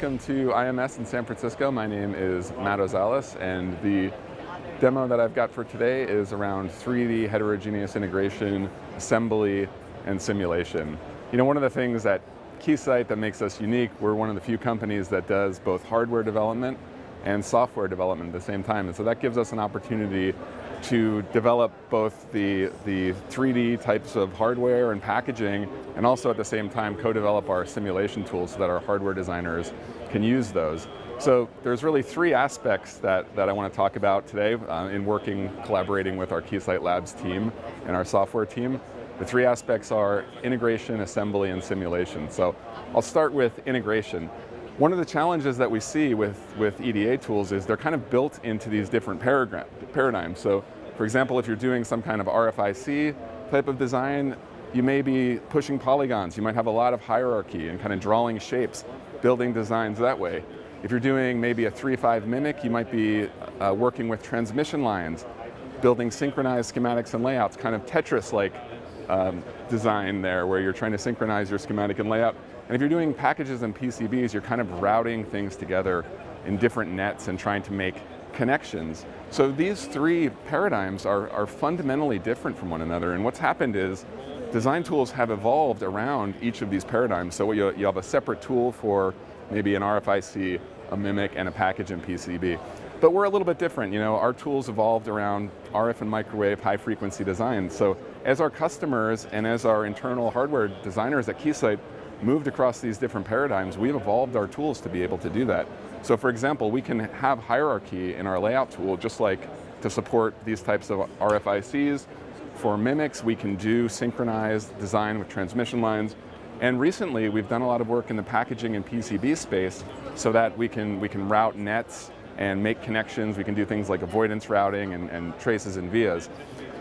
welcome to IMS in San Francisco. My name is Matt Ozales, and the demo that I've got for today is around 3D heterogeneous integration, assembly, and simulation. You know, one of the things at Keysight that makes us unique, we're one of the few companies that does both hardware development and software development at the same time. And so that gives us an opportunity to develop both the 3D types of hardware and packaging, and also at the same time co-develop our simulation tools so that our hardware designers can use those. So there's really three aspects that I want to talk about today in collaborating with our Keysight Labs team and our software team. The three aspects are integration, assembly, and simulation. So I'll start with integration. One of the challenges that we see with EDA tools is they're kind of built into these different paradigms. So for example, if you're doing some kind of RFIC type of design, you may be pushing polygons. You might have a lot of hierarchy and kind of drawing shapes, building designs that way. If you're doing maybe a 3-5 mimic, you might be working with transmission lines, building synchronized schematics and layouts, kind of Tetris-like design there where you're trying to synchronize your schematic and layout. And if you're doing packages and PCBs, you're kind of routing things together in different nets and trying to make connections. So these three paradigms are fundamentally different from one another. And what's happened is design tools have evolved around each of these paradigms. So you have a separate tool for maybe an RFIC, a mimic, and a package and PCB. But we're a little bit different. You know, our tools evolved around RF and microwave high frequency design. So as our customers and as our internal hardware designers at Keysight moved across these different paradigms, we've evolved our tools to be able to do that. So for example, we can have hierarchy in our layout tool, just like to support these types of RFICs. For mimics, we can do synchronized design with transmission lines. And recently, we've done a lot of work in the packaging and PCB space so that we can route nets and make connections. We can do things like avoidance routing and traces and vias.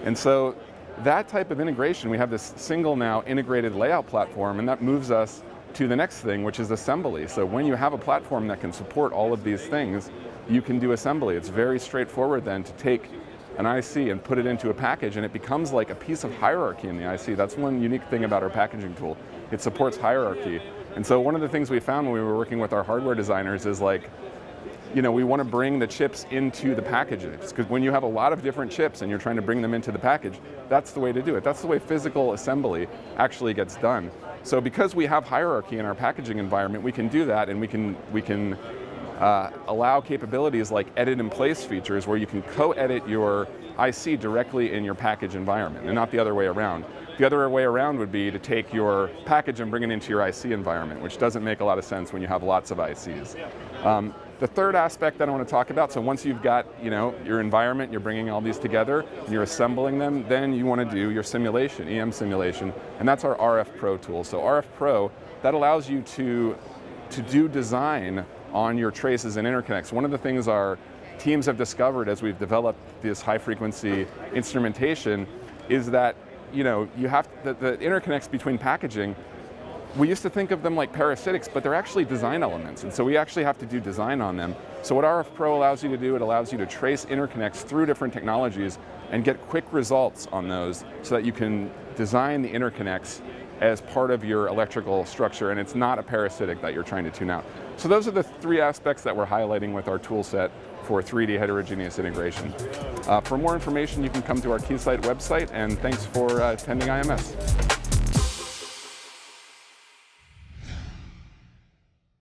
And so that type of integration, we have this single now integrated layout platform, and that moves us to the next thing, which is assembly. So when you have a platform that can support all of these things, you can do assembly. It's very straightforward then to take an IC and put it into a package, and it becomes like a piece of hierarchy in the IC. That's one unique thing about our packaging tool. It supports hierarchy. And so one of the things we found when we were working with our hardware designers is like, you know, we want to bring the chips into the packages, because when you have a lot of different chips and you're trying to bring them into the package, that's the way to do it. That's the way physical assembly actually gets done. So because we have hierarchy in our packaging environment, we can do that, and we can allow capabilities like edit in place features where you can co-edit your IC directly in your package environment and not the other way around. The other way around would be to take your package and bring it into your IC environment, which doesn't make a lot of sense when you have lots of ICs. The third aspect that I want to talk about, so once you've got, you know, your environment, you're bringing all these together, and you're assembling them, then you want to do your simulation, EM simulation, and that's our RF Pro tool. So RF Pro, that allows you to do design on your traces and interconnects. One of the things our teams have discovered as we've developed this high frequency instrumentation is that, you know, you have the interconnects between packaging. We used to think of them like parasitics, but they're actually design elements, and so we actually have to do design on them. So what RF Pro allows you to do, it allows you to trace interconnects through different technologies and get quick results on those so that you can design the interconnects as part of your electrical structure, and it's not a parasitic that you're trying to tune out. So those are the three aspects that we're highlighting with our tool set for 3D heterogeneous integration. For more information, you can come to our Keysight website, and thanks for attending IMS.